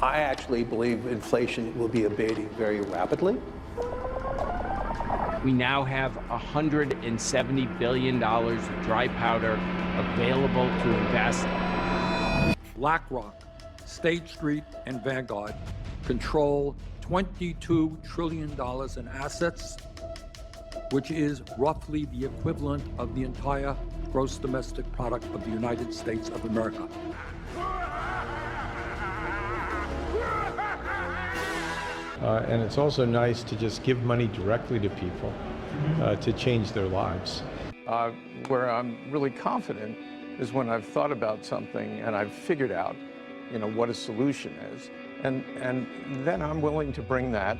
I actually believe inflation will be abating very rapidly. We now have $170 billion of dry powder available to invest. Blackrock, State Street, and Vanguard control $22 trillion in assets, which is roughly the equivalent of the entire gross domestic product of the United States of America. And it's also nice to just give money directly to people to change their lives. Where I'm really confident is when I've thought about something and I've figured out, what a solution is, and then I'm willing to bring that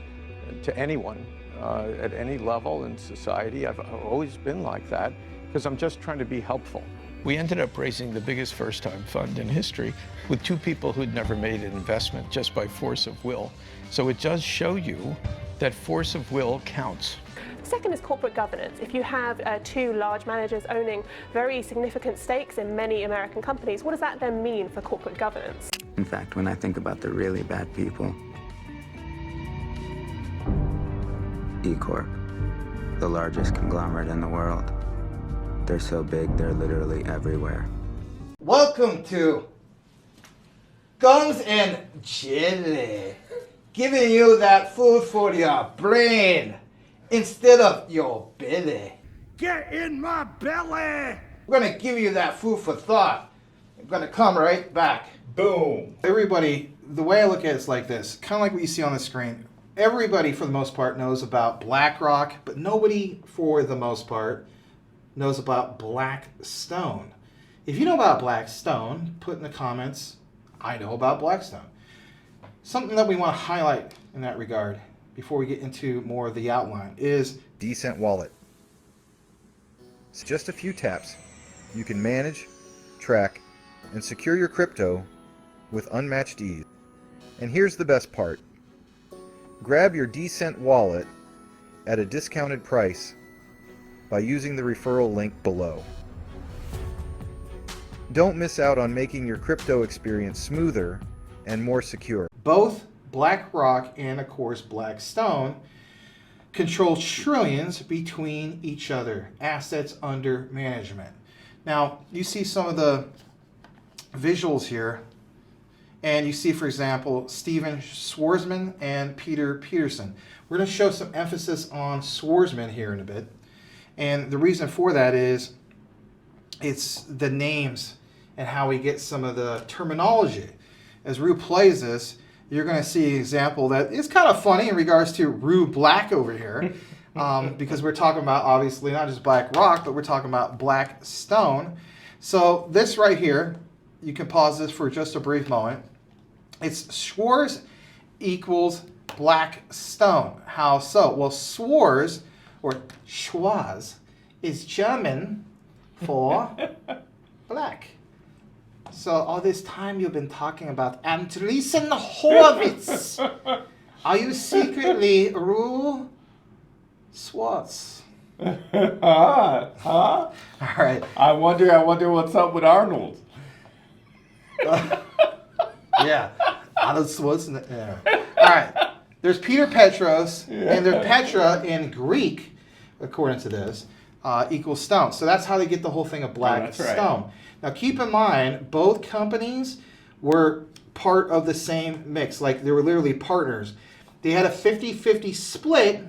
to anyone at any level in society. I've always been like that because I'm just trying to be helpful. We ended up raising the biggest first-time fund in history with two people who'd never made an investment just by force of will. So it does show you that force of will counts. Second is corporate governance. If you have two large managers owning very significant stakes in many American companies, what does that then mean for corporate governance? In fact, when I think about the really bad people, E Corp, the largest conglomerate in the world. They're so big, they're literally everywhere. Welcome to Guns and Jelly, giving you that food for your brain instead of your belly. Get in my belly! We're gonna give you that food for thought. I'm gonna come right back. Boom. Everybody, the way I look at it is like this, kind of like what you see on the screen. Everybody, for the most part, knows about Blackrock, but nobody, for the most part, knows about Blackstone. If you know about Blackstone, put in the comments, I know about Blackstone. Something that we want to highlight in that regard before we get into more of the outline is DCENT Wallet. It's just a few taps. You can manage, track, and secure your crypto with unmatched ease. And here's the best part. Grab your DCENT Wallet at a discounted price by using the referral link below. Don't miss out on making your crypto experience smoother and more secure. both Blackrock and, of course, Blackstone control trillions between each other, assets under management. Now, you see some of the visuals here, and you see, for example, Steven Schwarzman and Peter Peterson. We're going to show some emphasis on Schwarzman here in a bit. And the reason for that is it's the names and how we get some of the terminology. As Rue plays this, you're going to see an example that is kind of funny in regards to Rue Black over here, because we're talking about, obviously, not just Blackrock, but we're talking about Blackstone. So this right here, you can pause this for just a brief moment. It's Schwarz equals Blackstone. How so? Well, Schwarz, or Schwarz, is German for black. So all this time you've been talking about Andreessen Horowitz. Are you secretly Rue Schwarz? Huh? All right. I wonder what's up with Arnold. Yeah. Arnold Schwarzenegger. Yeah. All right. There's Peter Petros, and there's Petra in Greek, according to this, equals stone. So that's how they get the whole thing of Blackstone. Right. Now keep in mind, both companies were part of the same mix. Like, they were literally partners. They had a 50-50 split,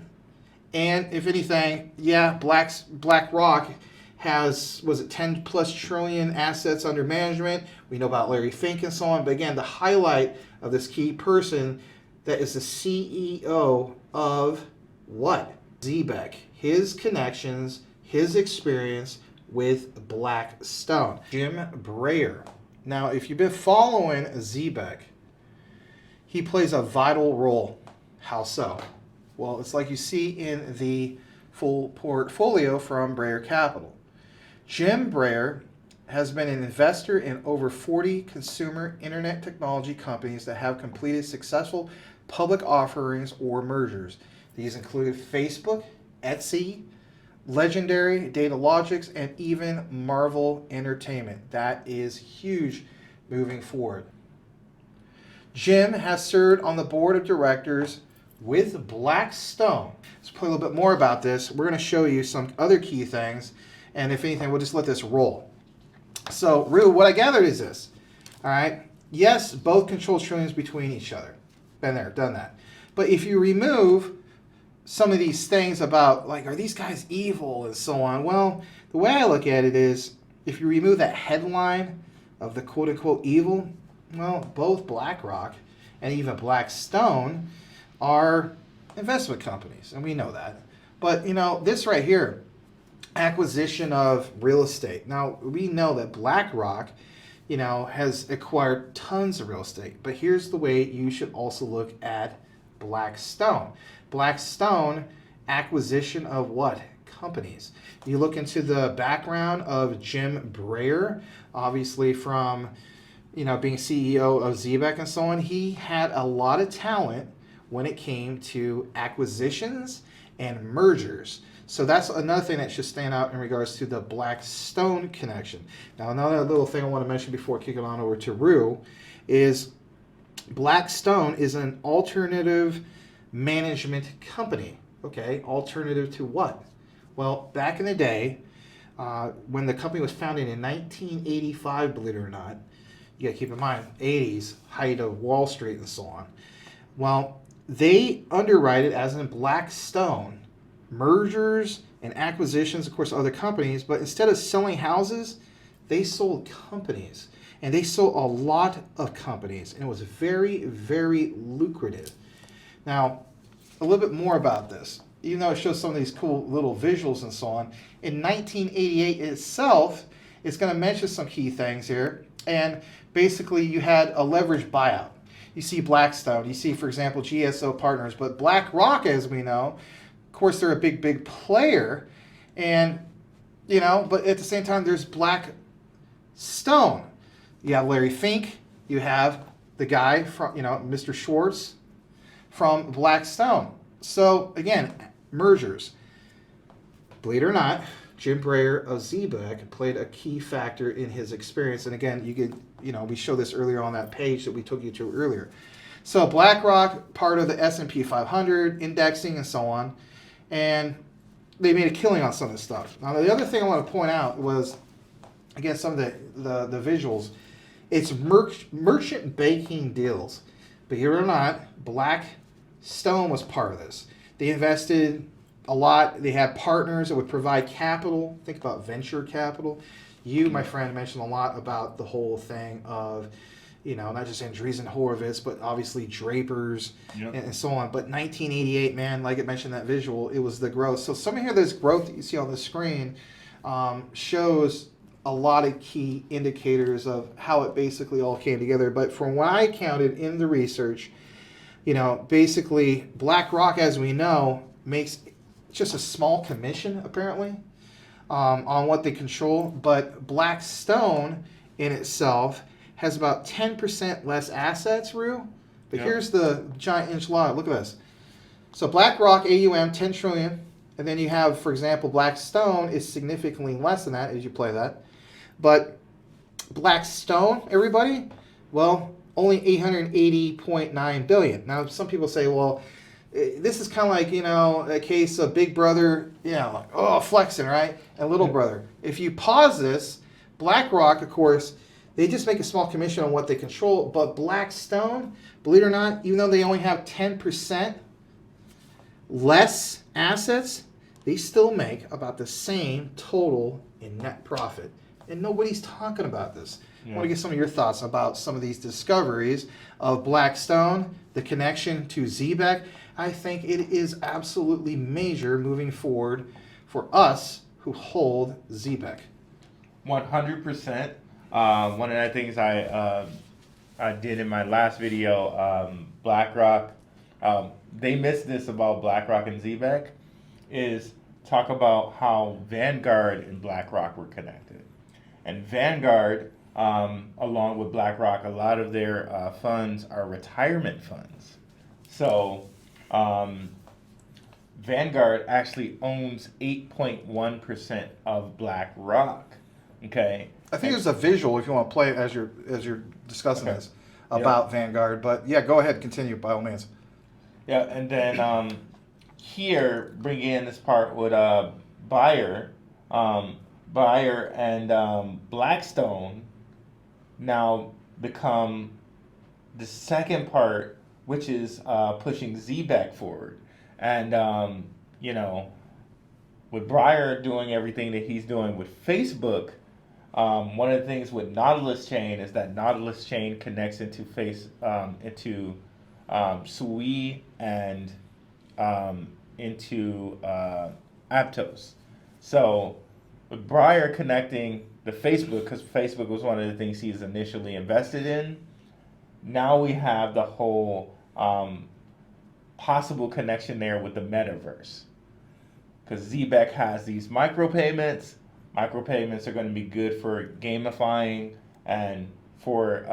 and if anything, yeah, BlackRock has, was it 10 plus trillion assets under management. We know about Larry Fink and so on. But again, the highlight of this key person that is the CEO of what? Zebec. His connections, his experience with Blackstone. Jim Breyer. Now, if you've been following Zebec, he plays a vital role. How so? Well, it's like you see in the full portfolio from Breyer Capital. Jim Breyer has been an investor in over 40 consumer internet technology companies that have completed successful public offerings or mergers. These include Facebook, Etsy, Legendary, Datalogics, and even Marvel Entertainment. That is huge moving forward. Jim has served on the board of directors with Blackstone. Let's play a little bit more about this. We're going to show you some other key things, and if anything, we'll just let this roll. So, Rue, what I gathered is this. All right. Yes, both control trillions between each other. Been there, done that. But if you remove some of these things about, like, are these guys evil and so on? Well, the way I look at it is, if you remove that headline of the quote-unquote evil, well, both Blackrock and even Blackstone are investment companies, and we know that. But, you know, this right here, acquisition of real estate. Now, we know that Blackrock, you know, has acquired tons of real estate. But here's the way you should also look at Blackstone. Blackstone, acquisition of what? Companies. You look into the background of Jim Breyer, obviously from, you know, being CEO of Zebec and so on. He had a lot of talent when it came to acquisitions and mergers. So that's another thing that should stand out in regards to the Blackstone connection. Now, another little thing I want to mention before kicking on over to Rue is Blackstone is an alternative management company. Okay, alternative to what? Well, back in the day, when the company was founded in 1985, believe it or not, you got to keep in mind, 80s, height of Wall Street and so on. Well, they underwrite it as in Blackstone, mergers and acquisitions, of course, other companies, but instead of selling houses, they sold companies. And they sold a lot of companies, and it was very, very lucrative. Now, a little bit more about this. Even though it shows some of these cool little visuals and so on, in 1988 itself, it's going to mention some key things here. And basically, you had a leveraged buyout. You see Blackstone, you see, for example, GSO Partners, but BlackRock, as we know, of course, they're a big, big player. And, you know, but at the same time, there's Blackstone. You have Larry Fink, you have the guy from, you know, Mr. Schwartz from Blackstone. So, again, mergers. Believe it or not, Jim Breyer of Zebec played a key factor in his experience. And again, you could, you know, we showed this earlier on that page that we took you to earlier. So BlackRock, part of the S&P 500, indexing and so on. And they made a killing on some of this stuff. Now, the other thing I want to point out was, again, some of the visuals. It's merchant banking deals. But here or not, Blackstone was part of this. They invested a lot. They had partners that would provide capital. Think about venture capital. You, my friend, mentioned a lot about the whole thing of, you know, not just Andreessen Horowitz, but obviously Drapers and so on. But 1988, man, like I mentioned in that visual, it was the growth. So some of this growth that you see on the screen shows a lot of key indicators of how it basically all came together. But from what I counted in the research, you know, basically BlackRock, as we know, makes just a small commission, apparently, on what they control. But Blackstone in itself has about 10% less assets, Rue. But here's the giant enchilada. Look at this. So BlackRock AUM 10 trillion, and then you have, for example, Blackstone is significantly less than that as you play that. But Blackstone, everybody, well, only 880.9 billion. Now, some people say, well, this is kind of like, you know, a case of Big Brother, you know, like, oh, flexing, right? And Little Brother. If you pause this, BlackRock, of course, they just make a small commission on what they control. But Blackstone, believe it or not, even though they only have 10% less assets, they still make about the same total in net profit. And nobody's talking about this. I want to get some of your thoughts about some of these discoveries of Blackstone, the connection to Zebec. I think it is absolutely major moving forward for us who hold Zebec. 100%. One of the things I did in my last video, BlackRock, they missed this about BlackRock and Zebec, is talk about how Vanguard and BlackRock were connected. And Vanguard, along with BlackRock, a lot of their funds are retirement funds. So Vanguard actually owns 8.1% of BlackRock. Okay. I think there's a visual if you want to play it as you're discussing this. about Vanguard. But yeah, go ahead, continue by all means. Yeah, and then here bring in this part with Breyer, Breyer and Blackstone now become the second part, which is pushing Zebec forward, and you know, with Breyer doing everything that he's doing with Facebook. One of the things with Nautilus Chain is that Nautilus Chain connects into Sui and into Aptos. So with Breyer connecting the Facebook, because Facebook was one of the things he's initially invested in, now we have the whole possible connection there with the metaverse. Because Zebec has these micropayments. Micropayments are going to be good for gamifying and for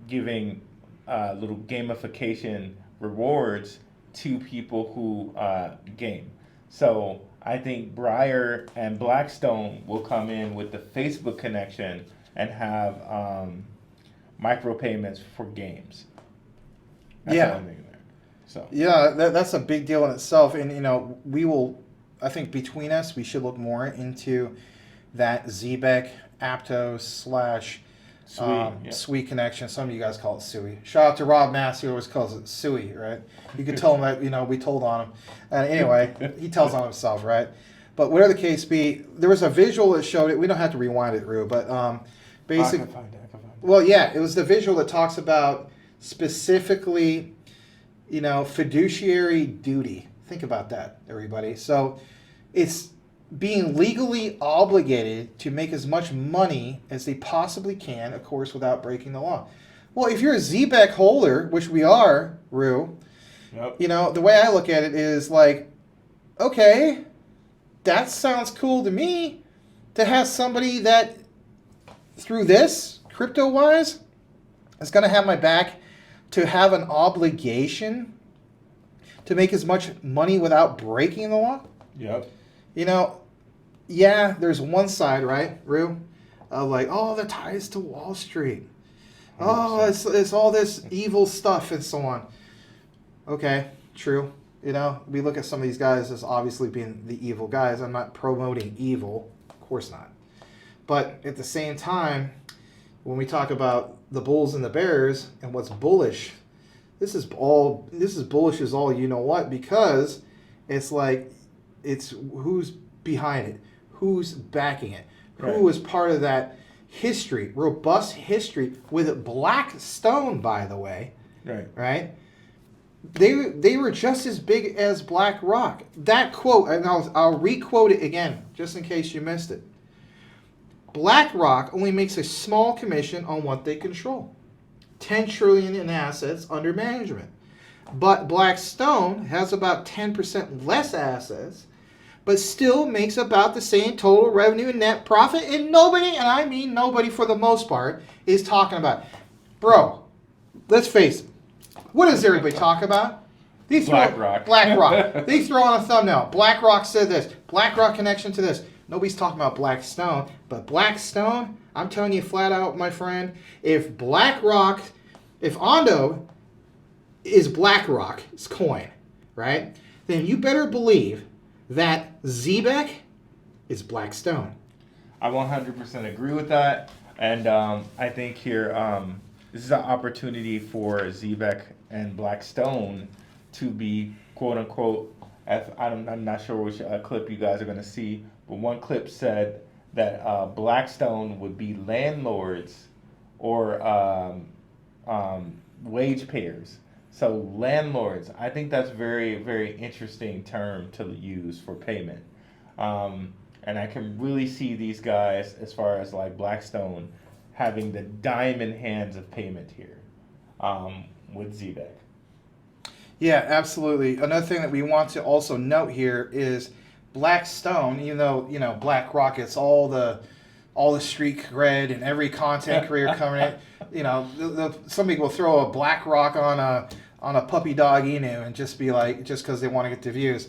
giving little gamification rewards to people who game. So I think Breyer and Blackstone will come in with the Facebook connection and have micropayments for games. That's what I'm thinking there. So yeah, that's a big deal in itself, and you know, we will. I think between us, we should look more into that Zebec Aptos / Sui connection. Some of you guys call it Sui. Shout out to Rob Mass, he always calls it Sui, right? You can tell him that, you know, we told on him. Anyway, he tells on himself, right? But whatever the case be, there was a visual that showed it. We don't have to rewind it, Rue, but basically, I can find it. well, yeah, it was the visual that talks about specifically, you know, fiduciary duty. Think about that, everybody. So it's being legally obligated to make as much money as they possibly can, of course, without breaking the law. Well, if you're a Zebec holder, which we are, Rue, you know, the way I look at it is like, okay, that sounds cool to me to have somebody that, through this, crypto-wise, is going to have my back to have an obligation to make as much money without breaking the law. Yep. You know, yeah, there's one side, right, Rue, of like, oh, the ties to Wall Street. 100%. Oh, it's all this evil stuff and so on. Okay, true. You know, we look at some of these guys as obviously being the evil guys. I'm not promoting evil. Of course not. But at the same time, when we talk about the bulls and the bears and what's bullish, this is bullish as all you know what, because it's like, it's who's behind it, who's backing it, who is part of that history, robust history with Blackstone, by the way. Right? They were just as big as Blackrock. That quote, and I'll re-quote it again, just in case you missed it. BlackRock only makes a small commission on what they control. 10 trillion in assets under management. But Blackstone has about 10% less assets, but still makes about the same total revenue and net profit, and nobody, and I mean nobody for the most part, is talking about it. Bro, let's face it. What does everybody talk about? BlackRock. BlackRock. They throw on a thumbnail. BlackRock said this. BlackRock connection to this. Nobody's talking about Blackstone, but Blackstone, I'm telling you flat out, my friend, if BlackRock, if Ondo is BlackRock's coin, right, then you better believe that Zebec is Blackstone. I 100% agree with that, and I think here this is an opportunity for Zebec and Blackstone to be quote unquote. I'm not sure which clip you guys are going to see, but one clip said that Blackstone would be landlords or wage payers. So landlords, I think that's very, very interesting term to use for payment. And I can really see these guys, as far as like Blackstone, having the diamond hands of payment here with Zebec. Yeah, absolutely. Another thing that we want to also note here is Blackstone, even though, you know, BlackRock, it's all the street cred and every content creator coming in. You know, somebody will throw a BlackRock on a puppy dog Inu and just be like, just because they want to get the views.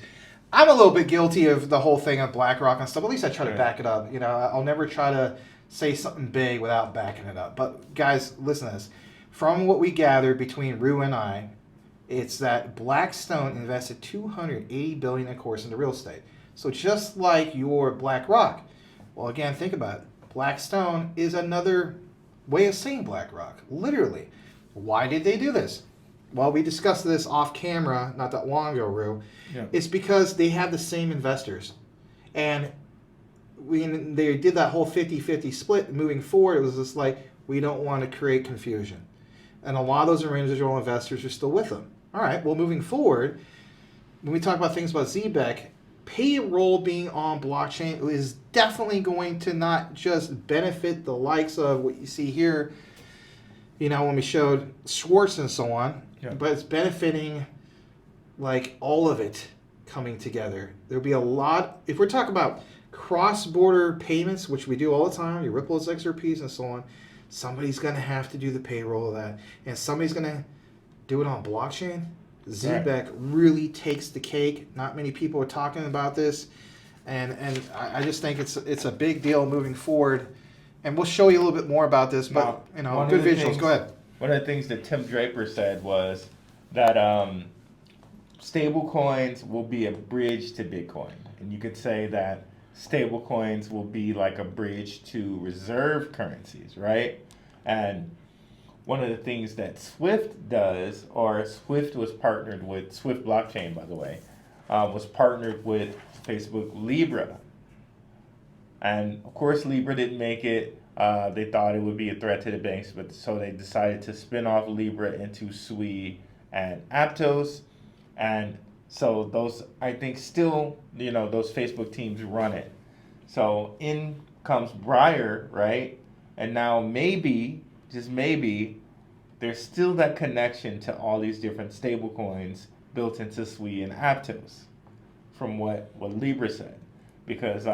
I'm a little bit guilty of the whole thing of BlackRock and stuff. At least I try to back it up. You know, I'll never try to say something big without backing it up. But guys, listen to this. from what we gathered between Rue and I, it's that Blackstone invested $280 billion, of course, into real estate. So just like your BlackRock, well, again, think about it. Blackstone is another way of saying BlackRock, literally. Why did they do this? Well, we discussed this off camera not that long ago, Rue. Yeah. It's because they have the same investors. And when they did that whole 50-50 split moving forward, it was just like, we don't want to create confusion. And a lot of those individual investors are still with them. All right, well, moving forward, when we talk about things about Zebec, Payroll being on blockchain is definitely going to not just benefit the likes of what you see here, you know, when we showed Schwartz and so on, but it's benefiting like all of it coming together. There'll be a lot, if we're talking about cross-border payments, which we do all the time, your Ripples, XRPs, and so on, somebody's going to have to do the payroll of that, and somebody's going to do it on blockchain. Zebec really takes the cake. Not many people are talking about this, and I just think it's a big deal moving forward. And we'll show you a little bit more about this, but you know, good visuals. Go ahead. One of the things that Tim Draper said was that stable coins will be a bridge to Bitcoin, and you could say that stable coins will be like a bridge to reserve currencies, right? And one of the things that Swift does, or Swift was partnered with, Swift blockchain, by the way, was partnered with Facebook Libra. And of course, Libra didn't make it. They thought it would be a threat to the banks, but so they decided to spin off Libra into Sui and Aptos. And so those, I think still, you know, those Facebook teams run it. So in comes Breyer, right? And now maybe, just maybe, there's still that connection to all these different stable coins built into Sui and Aptos from what Libra said. Because,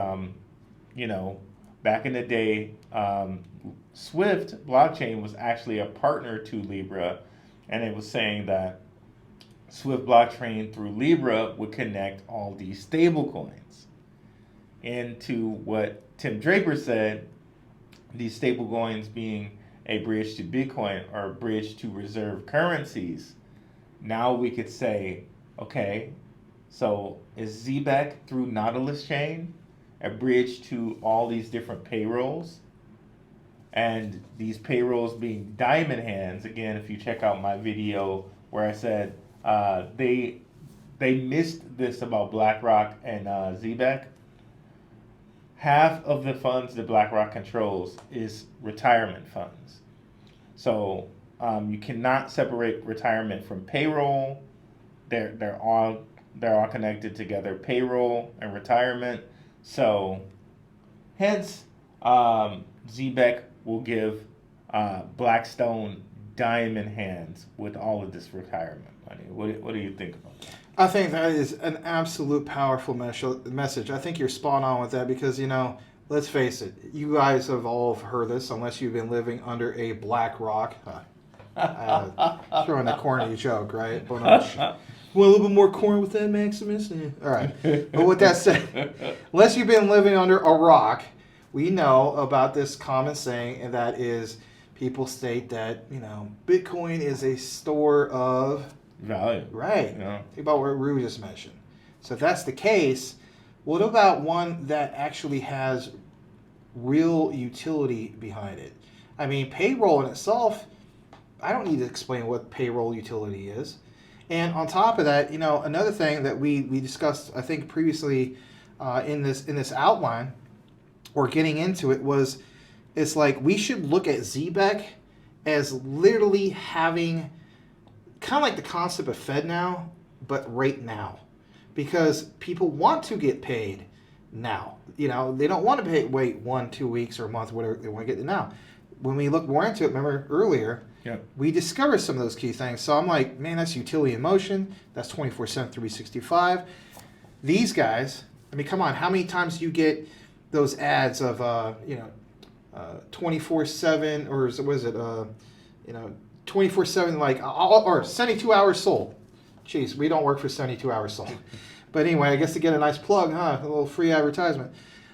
you know, back in the day, Swift blockchain was actually a partner to Libra, and it was saying that Swift blockchain through Libra would connect all these stable coins into what Tim Draper said, these stable coins being a bridge to Bitcoin or a bridge to reserve currencies. Now we could say, okay, so is Zebec through Nautilus chain a bridge to all these different payrolls? And these payrolls being diamond hands, again, if you check out my video where I said they missed this about Blackrock and Zebec. Half of the funds that Blackrock controls is retirement funds. So you cannot separate retirement from payroll. They're all connected together, payroll and retirement. So hence Zebec will give Blackstone diamond hands with all of this retirement money. What do you think about that? I think that is an absolute powerful message. I think you're spot on with that because, you know, let's face it, you guys have all heard this unless you've been living under a Blackrock. Throwing a corny joke, right? But, want a little bit more corn with that, Maximus? Yeah. All right. But with that said, unless you've been living under a rock, we know about this common saying, and that is people state that, you know, Bitcoin is a store of value. Right. Yeah. Think about what Rue just mentioned. So if that's the case, what about one that actually has real utility behind it? I mean, payroll in itself, I don't need to explain what payroll utility is. And on top of that, you know, another thing that we discussed, I think previously in this outline, or getting into it, was it's like we should look at Zebec as literally having kind of like the concept of FedNow, but right now, because people want to get paid now. You know, they don't want to wait 1-2 weeks or a month, whatever. They want to get it now. When we look more into it, remember earlier, we discovered some of those key things. So I'm like, man, that's utility in motion. That's 24/7, 365. These guys, I mean, come on, how many times do you get those ads of 24/7, or was it 24/7, like, or 72 hours sold? Jeez, we don't work for 72 hours sold. But anyway, I guess to get a nice plug, a little free advertisement.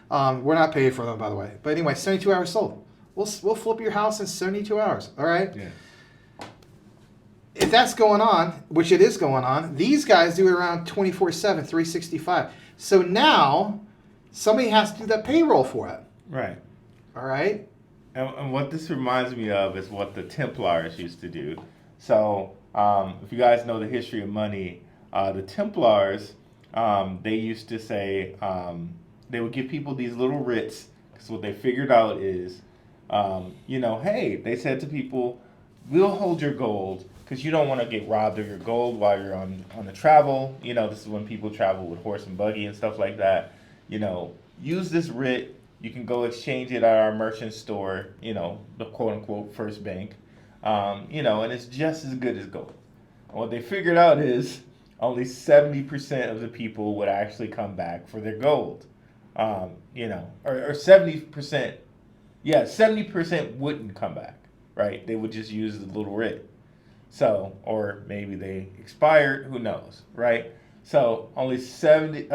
We're not paid for them, by the way. But anyway, 72 hours sold. We'll flip your house in 72 hours. All right. Yeah. if that's going on, which it is going on, these guys do it around 24/7, 365. So now somebody has to do that payroll for it. Right. All right. And what this reminds me of is what the Templars used to do. So if you guys know the history of money, the Templars, they used to say, they would give people these little writs, because what they figured out is, hey, they said to people, we'll hold your gold because you don't want to get robbed of your gold while you're on the travel. This is when people travel with horse and buggy and stuff like that. Use this writ. You can go exchange it at our merchant store, the quote unquote first bank, and it's just as good as gold. And what they figured out is only 70% of the people would actually come back for their gold, or 70%. Yeah, 70% wouldn't come back, right? They would just use the little writ. So, or maybe they expired, who knows, right? So only 70, it's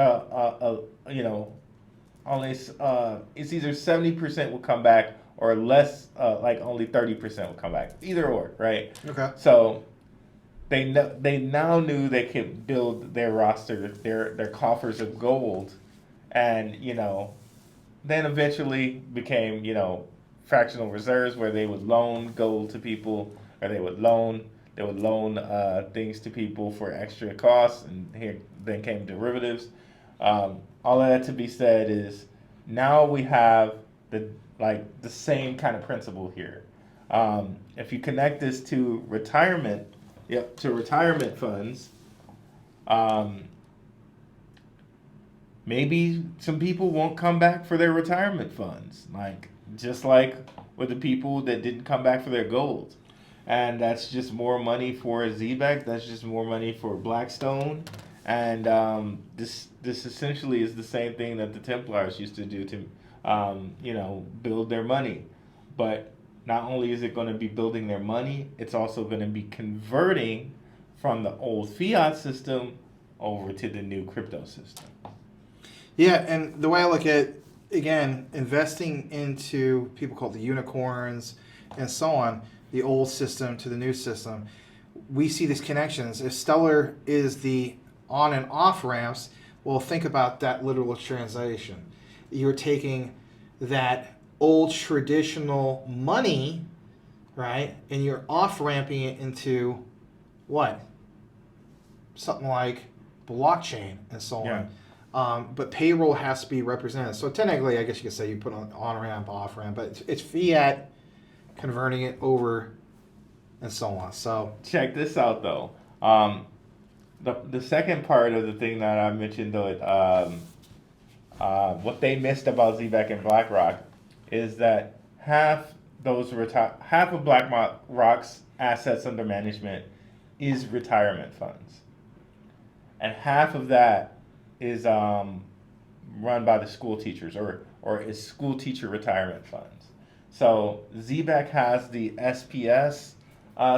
either 70% will come back or less, like only 30% will come back. Either or, right? Okay. So they now knew they could build their roster, their coffers of gold, and then eventually became fractional reserves, where they would loan gold to people, or they would loan things to people for extra costs, and then came derivatives. All that to be said is now we have the same kind of principle here. If you connect this to retirement funds, maybe some people won't come back for their retirement funds, just like with the people that didn't come back for their gold. And that's just more money for Zebec. That's just more money for Blackstone. And this essentially is the same thing that the Templars used to do to, build their money. But not only is it going to be building their money, it's also going to be converting from the old fiat system over to the new crypto system. Yeah, and the way I look at, again, investing into people called the unicorns and so on, the old system to the new system, we see these connections. If Stellar is the on and off ramps, well, think about that literal translation. You're taking that old traditional money, right, and you're off ramping it into what? Something like blockchain and so on. But payroll has to be represented. So technically, I guess you could say you put on ramp, off ramp, but it's fiat converting it over and so on. So check this out though. The second part of the thing that I mentioned though, what they missed about Zebec and Blackrock is that half of Blackrock's assets under management is retirement funds, and half of that is run by the school teachers or is school teacher retirement funds. So Zebec has the SPS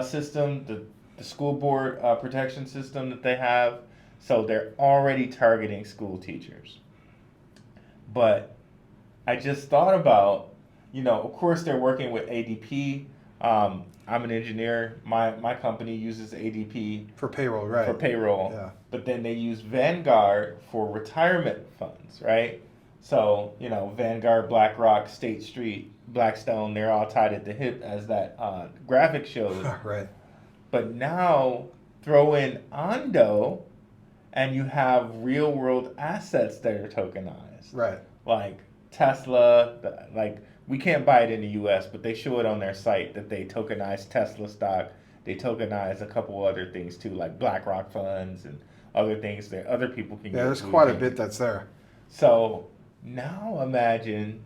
system, the school board protection system that they have. So they're already targeting school teachers. But I just thought about, of course they're working with ADP. I'm an engineer. My company uses ADP for payroll, right? For payroll. Yeah. But then they use Vanguard for retirement funds, right? So, Vanguard, Blackrock, State Street, Blackstone, they're all tied at the hip, as that graphic shows. Right. But now throw in Ondo, and you have real world assets that are tokenized. Right. Like Tesla, we can't buy it in the US, but they show it on their site that they tokenize Tesla stock. They tokenize a couple other things too, like BlackRock funds and other things that other people can get. Yeah, there's quite a bit that's there. So now imagine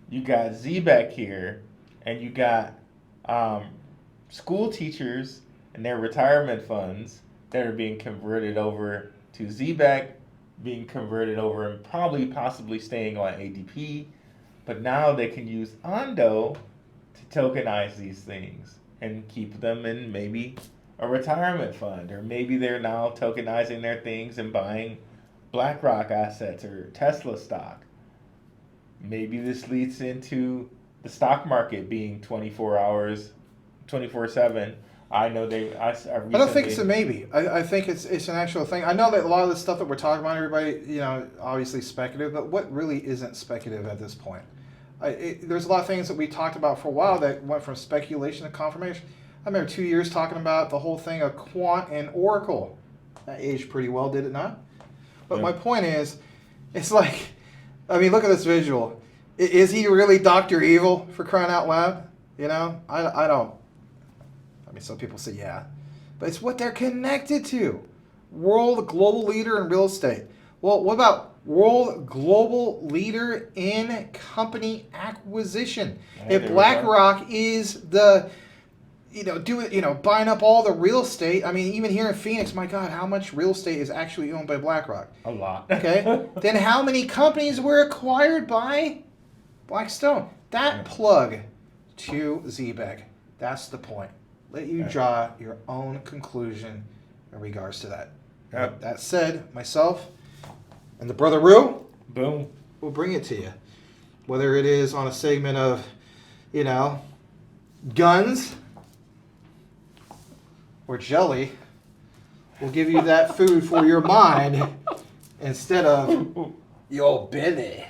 you got Zebec here, and you got school teachers and their retirement funds that are being converted over to Zebec, being converted over and possibly staying on ADP. But now they can use Ondo to tokenize these things and keep them in maybe a retirement fund, or maybe they're now tokenizing their things and buying BlackRock assets or Tesla stock. Maybe this leads into the stock market being 24/7 I know they. I don't think it's a maybe. I think it's an actual thing. I know that a lot of the stuff that we're talking about, everybody, obviously speculative, but what really isn't speculative at this point? There's a lot of things that we talked about for a while that went from speculation to confirmation. I remember 2 years talking about the whole thing of quant and Oracle. That aged pretty well, did it not? But my point is, it's like, I mean, look at this visual. Is he really Dr. Evil, for crying out loud? I don't. I mean, some people say yeah. But it's what they're connected to. World global leader in real estate. Well, what about world global leader in company acquisition? If BlackRock is the, buying up all the real estate. I mean, even here in Phoenix, my God, how much real estate is actually owned by BlackRock? A lot. Okay. Then how many companies were acquired by Blackstone? That plug to Zebec. That's the point. Let you draw your own conclusion in regards to that. Yep. That said, myself and the brother Rue, boom, will bring it to you. Whether it is on a segment of, guns or jelly, we'll give you that food for your mind instead of your belly.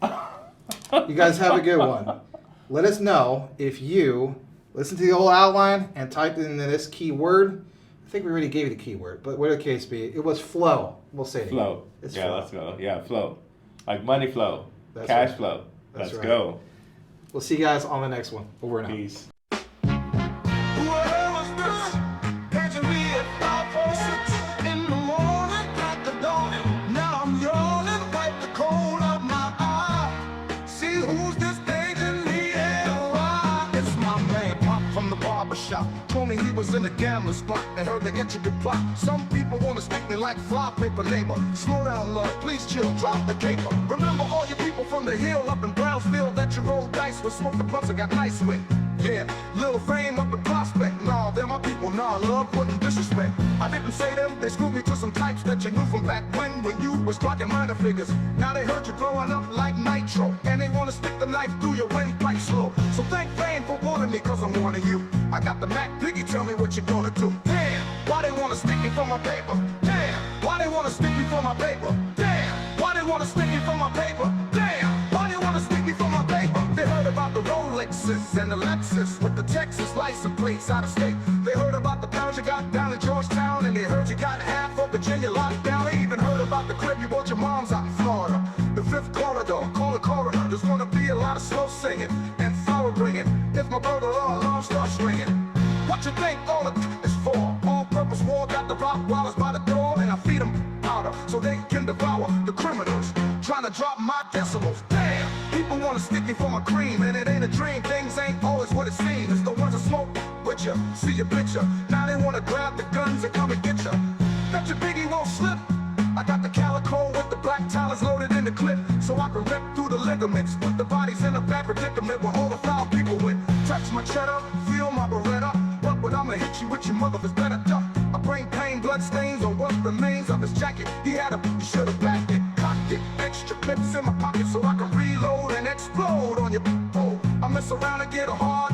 You guys have a good one. Let us know if you listen to the old outline and type in this keyword. I think we already gave you the keyword, but whatever the case be, it was flow. We'll say it again. Flow. It's flow. flow. Let's go. Yeah, flow. Like money flow. That's cash right. flow. That's Let's right. go. We'll see you guys on the next one. Over and out. Peace. Told me he was in a gambling spot and heard the intricate plot. Some people want to stick me like fly paper neighbor. Slow down, love, please chill, drop the caper. Remember all you people from the hill up in Brownsville that you rolled dice with, smoked the blunts and got nice with. Yeah, little fame up in Prospect. Nah, they're my people, nah, love wouldn't disrespect. I didn't say them, they screwed me to some types that you knew from back when you was clocking minor figures. Now they heard you growing up like nitro, and they want to stick the knife through your windpipe slow. So thank fame for warning me, cause I'm warning you. I got the Mac Piggy, tell me what you're gonna do. Damn, why they wanna stick me for my paper? Damn, why they wanna stick me for my paper? Damn, why they wanna stick me for my paper? Damn, why they wanna stick me for my paper? They heard about the Rolexes and the Lexus with the Texas license plates out of state. They heard about the pounds you got down in Georgetown, and they heard you got half of Virginia locked down. They even heard about the crib you bought your mom's out in Florida. The fifth corridor, call the coroner. There's gonna be a lot of slow singing and flower bringing if my brother or alarm starts ringing. What you think all of is for? All-purpose war got the rock wallers by the door, and I feed them powder so they can devour the criminals trying to drop my decimals. Damn, people want to stick me for my cream, and it ain't a dream. Things ain't always what it seems. It's the ones that smoke with you, see your picture. Now they want to grab the guns and come and get you. Bet your biggie won't slip. I got the calico with the black talons loaded in the clip, so I can rip through the ligaments. Put the bodies in a bad predicament where all the foul people went. Touch my cheddar, feel my Beretta. But I'ma hit you with your mother's better duck. I bring pain, blood stains, or what remains of his jacket. He had a, you should've backed it, cocked it. Extra clips in my pocket so I can reload and explode on your. Oh, I mess around and get a hard